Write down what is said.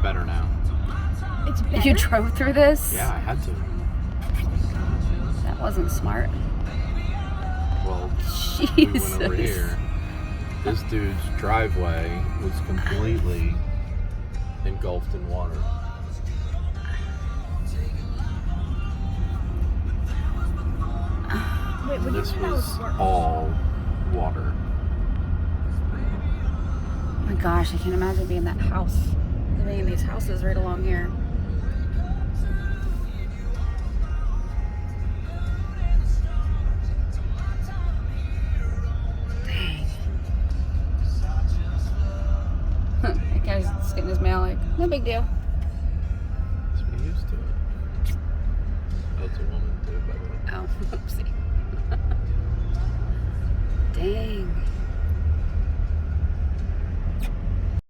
better now. It's better? You drove through this? Yeah, I had to. That wasn't smart. Well, Jesus. we went over here. This dude's driveway was completely engulfed in water. Wait, what do you This mean that was worse? all water. Oh my gosh, I can't imagine being in that house. Living in these houses right along here. Dang. That guy's just getting his mail like, no big deal.